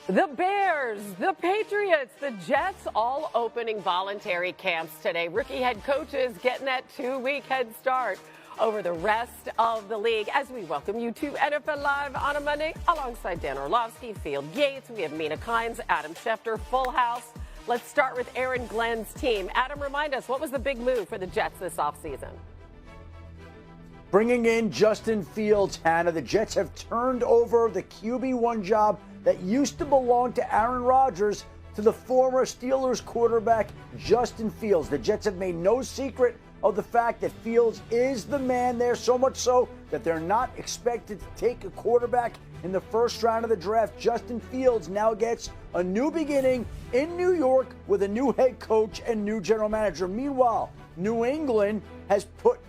The Bears, the Patriots, the Jets all opening voluntary camps today. Rookie head coaches getting that 2-week head start over the rest of the league as we welcome you to NFL Live on a Monday alongside Dan Orlovsky, Field Yates. We have Mina Kimes, Adam Schefter, full house. Let's start with Aaron Glenn's team. Adam, remind us, what was the big move for the Jets this offseason? Bringing in Justin Fields, Hannah. The Jets have turned over the QB1 job that used to belong to Aaron Rodgers to the former Steelers quarterback, Justin Fields. The Jets have made no secret of the fact that Fields is the man there, so much so that they're not expected to take a quarterback in the first round of the draft. Justin Fields now gets a new beginning in New York with a new head coach and new general manager. Meanwhile, New England has put...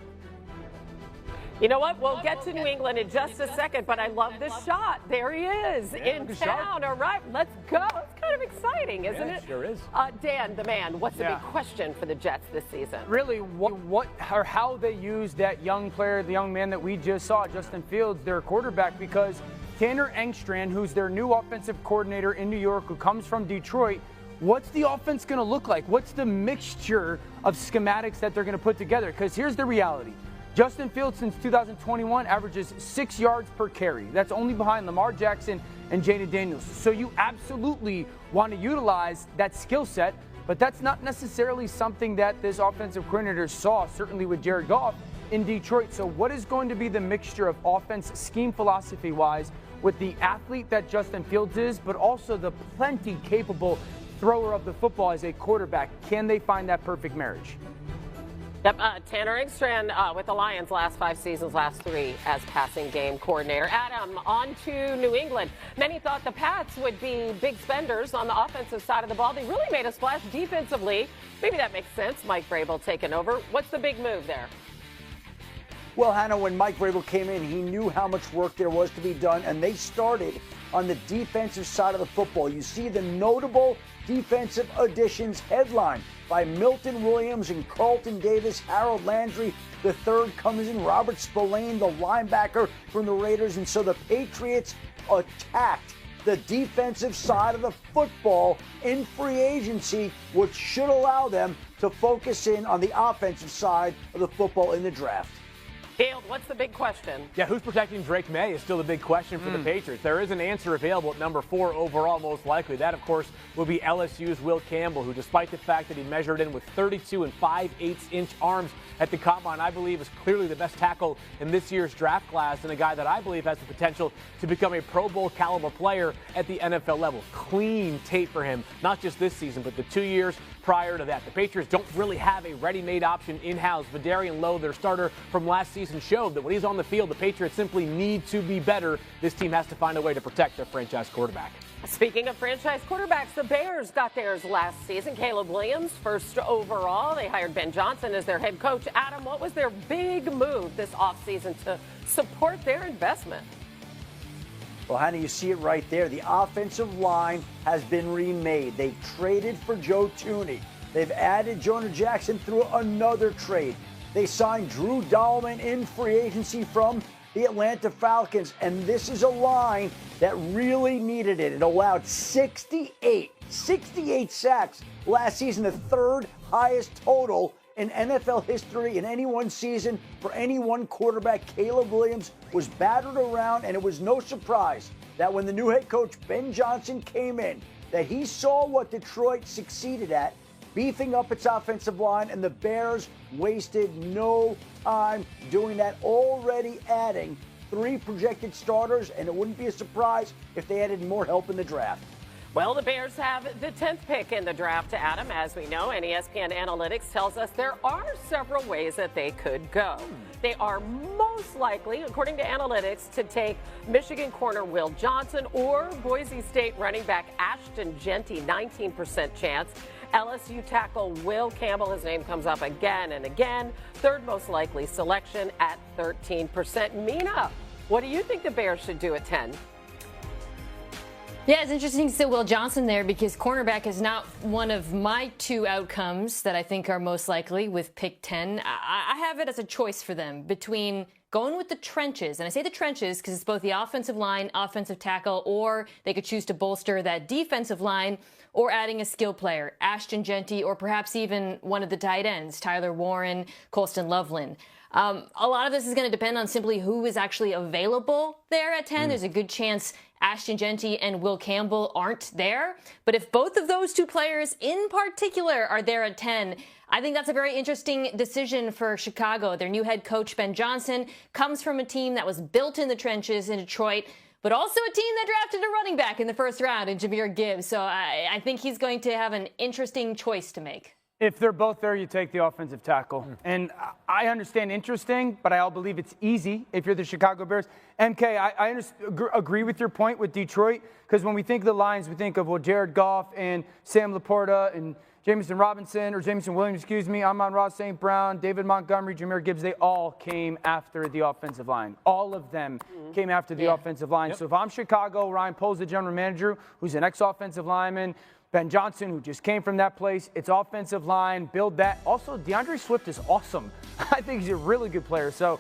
You know what? We'll get to New England in just a second, but I love this shot. There he is in town. All right, let's go. It's kind of exciting, isn't it? Sure is. Dan, the man, what's the big question for the Jets this season? Really, what or how they use that young player, the young man that we just saw, Justin Fields, their quarterback, because Tanner Engstrand, who's their new offensive coordinator in New York, who comes from Detroit, what's the offense going to look like? What's the mixture of schematics that they're going to put together? Because here's the reality. Justin Fields, since 2021, averages 6 yards per carry. That's only behind Lamar Jackson and Jayden Daniels. So you absolutely want to utilize that skill set, but that's not necessarily something that this offensive coordinator saw, certainly with Jared Goff in Detroit. So what is going to be the mixture of offense scheme philosophy-wise with the athlete that Justin Fields is, but also the plenty capable thrower of the football as a quarterback? Can they find that perfect marriage? Yep, Tanner Engstrand with the Lions last 5 seasons, last 3 as passing game coordinator. Adam, on to New England. Many thought the Pats would be big spenders on the offensive side of the ball. They really made a splash defensively. Maybe that makes sense. Mike Vrabel taking over. What's the big move there? Well, Hannah, when Mike Vrabel came in, he knew how much work there was to be done, and they started on the defensive side of the football. You see the notable defensive additions headline by Milton Williams and Carlton Davis. Harold Landry the third comes in. Robert Spillane, the linebacker from the Raiders. And so the Patriots attacked the defensive side of the football in free agency, which should allow them to focus in on the offensive side of the football in the draft. Field, what's the big question? Yeah, who's protecting Drake May is still the big question for the Patriots. There is an answer available at number 4 overall, most likely. That, of course, will be LSU's Will Campbell, who, despite the fact that he measured in with 32 5/8-inch arms at the combine, I believe is clearly the best tackle in this year's draft class, and a guy that I believe has the potential to become a Pro Bowl caliber player at the NFL level. Clean tape for him, not just this season, but the 2 years prior to that. The Patriots don't really have a ready-made option in-house. Vidarian Lowe, their starter from last season, showed that when he's on the field, the Patriots simply need to be better. This team has to find a way to protect their franchise quarterback. Speaking of franchise quarterbacks, the Bears got theirs last season. Caleb Williams, first overall. They hired Ben Johnson as their head coach. Adam, what was their big move this offseason to support their investment? Well, Hannah, you see it right there. The offensive line has been remade. They've traded for Joe Thuney. They've added Jonah Jackson through another trade. They signed Drew Dahlman in free agency from the Atlanta Falcons. And this is a line that really needed it. It allowed 68 sacks last season, the third highest total in NFL history in any one season for any one quarterback. Caleb Williams was battered around, and it was no surprise that when the new head coach Ben Johnson came in, that he saw what Detroit succeeded at, beefing up its offensive line, and the Bears wasted no time doing that, already adding 3 projected starters, and it wouldn't be a surprise if they added more help in the draft. Well, the Bears have the 10th pick in the draft, Adam, as we know, and ESPN Analytics tells us there are several ways that they could go. They are most likely, according to analytics, to take Michigan corner Will Johnson or Boise State running back Ashton Jeanty, 19% chance. LSU tackle Will Campbell, his name comes up again and again. Third most likely selection at 13%. Mina, what do you think the Bears should do at 10? Yeah, it's interesting to see Will Johnson there because cornerback is not one of my 2 outcomes that I think are most likely with pick 10. I have it as a choice for them between going with the trenches. And I say the trenches because it's both the offensive line, offensive tackle, or they could choose to bolster that defensive line, or adding a skill player, Ashton Jeanty, or perhaps even one of the tight ends, Tyler Warren, Colston Loveland. A lot of this is going to depend on simply who is actually available there at 10. There's a good chance Ashton Jeanty and Will Campbell aren't there. But if both of those two players in particular are there at 10, I think that's a very interesting decision for Chicago. Their new head coach, Ben Johnson, comes from a team that was built in the trenches in Detroit, but also a team that drafted a running back in the first round in Jahmyr Gibbs. So I think he's going to have an interesting choice to make. If they're both there, you take the offensive tackle. And I understand interesting, but I believe it's easy if you're the Chicago Bears. MK, I agree with your point with Detroit, because when we think of the Lions, we think of, well, Jared Goff and Sam Laporta and Jameson Williams, Amon-Ra St. Brown, David Montgomery, Jahmyr Gibbs, they all came after the offensive line. All of them came after the offensive line. So if I'm Chicago, Ryan Poles, the general manager, who's an ex-offensive lineman, Ben Johnson, who just came from that place, it's offensive line, build that. Also, DeAndre Swift is awesome. I think he's a really good player. So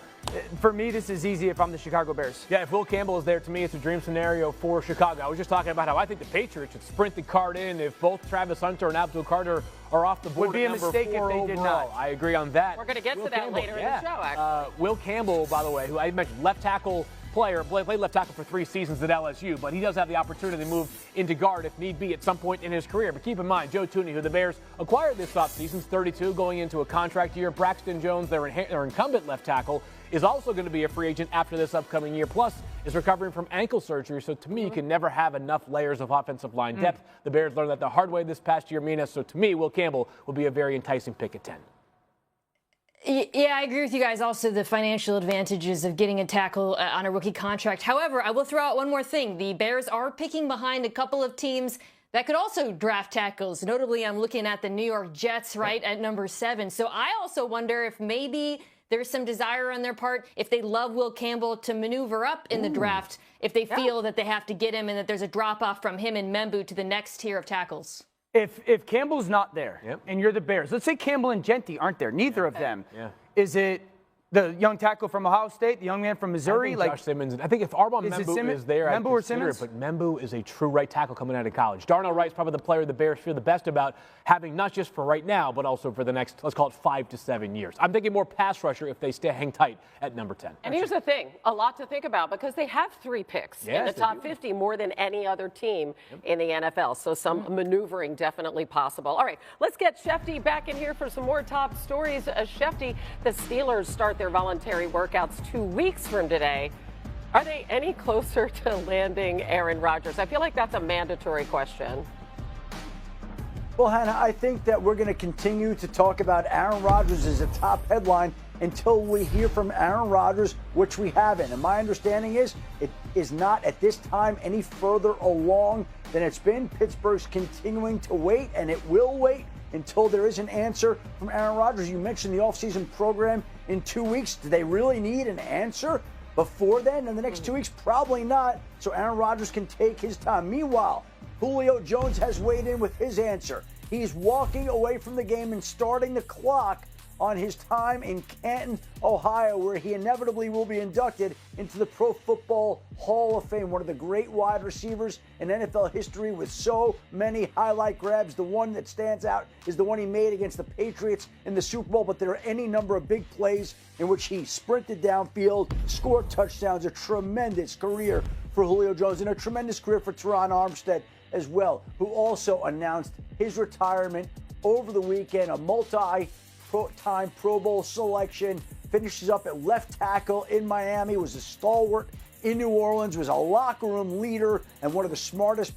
for me, this is easy if I'm the Chicago Bears. Yeah, if Will Campbell is there, to me, it's a dream scenario for Chicago. I was just talking about how I think the Patriots should sprint the card in if both Travis Hunter and Abdul Carter are off the board. Would be a mistake if they did not. I agree on that. We're going to get to that later in the show, actually. Will Campbell, by the way, who I mentioned, left tackle player, played left tackle for 3 seasons at LSU, but he does have the opportunity to move into guard if need be at some point in his career. But keep in mind, Joe Thuney, who the Bears acquired this offseason, 32, going into a contract year. Braxton Jones, their incumbent left tackle, is also going to be a free agent after this upcoming year, plus is recovering from ankle surgery. So to me, you can never have enough layers of offensive line depth. The Bears learned that the hard way this past year, Mina. So to me, Will Campbell will be a very enticing pick at 10. Yeah, I agree with you guys. Also, the financial advantages of getting a tackle on a rookie contract. However, I will throw out one more thing. The Bears are picking behind a couple of teams that could also draft tackles. Notably, I'm looking at the New York Jets, right, at number 7. So I also wonder if maybe there's some desire on their part, if they love Will Campbell, to maneuver up in the draft, if they feel that they have to get him and that there's a drop-off from him and Membu to the next tier of tackles. If Campbell's not there and you're the Bears, let's say Campbell and Jeanty aren't there, neither of them. Is it the young tackle from Ohio State, the young man from Missouri? Josh Simmons. I think if Armand Membu is there, I'd consider it, but Membu is a true right tackle coming out of college. Darnell Wright's probably the player the Bears feel the best about having, not just for right now, but also for the next, let's call it 5 to 7 years. I'm thinking more pass rusher if they hang tight at number 10. And here's the thing, a lot to think about, because they have 3 picks in the top 50, more than any other team in the NFL. So some maneuvering definitely possible. All right, let's get Shefty back in here for some more top stories. Shefty, the Steelers start their voluntary workouts 2 weeks from today. Are they any closer to landing Aaron Rodgers? I feel like that's a mandatory question. Well, Hannah, I think that we're going to continue to talk about Aaron Rodgers as a top headline until we hear from Aaron Rodgers, which we haven't. And my understanding is it is not at this time any further along than it's been. Pittsburgh's continuing to wait, and it will wait until there is an answer from Aaron Rodgers. You mentioned the offseason program in 2 weeks. Do they really need an answer before then? In the next 2 weeks? Probably not. So Aaron Rodgers can take his time. Meanwhile, Julio Jones has weighed in with his answer. He's walking away from the game and starting the clock on his time in Canton, Ohio, where he inevitably will be inducted into the Pro Football Hall of Fame. One of the great wide receivers in NFL history with so many highlight grabs. The one that stands out is the one he made against the Patriots in the Super Bowl, but there are any number of big plays in which he sprinted downfield, scored touchdowns. A tremendous career for Julio Jones and a tremendous career for Teron Armstead as well, who also announced his retirement over the weekend, a multi-time Pro Bowl selection, finishes up at left tackle in Miami, was a stalwart in New Orleans, was a locker room leader and one of the smartest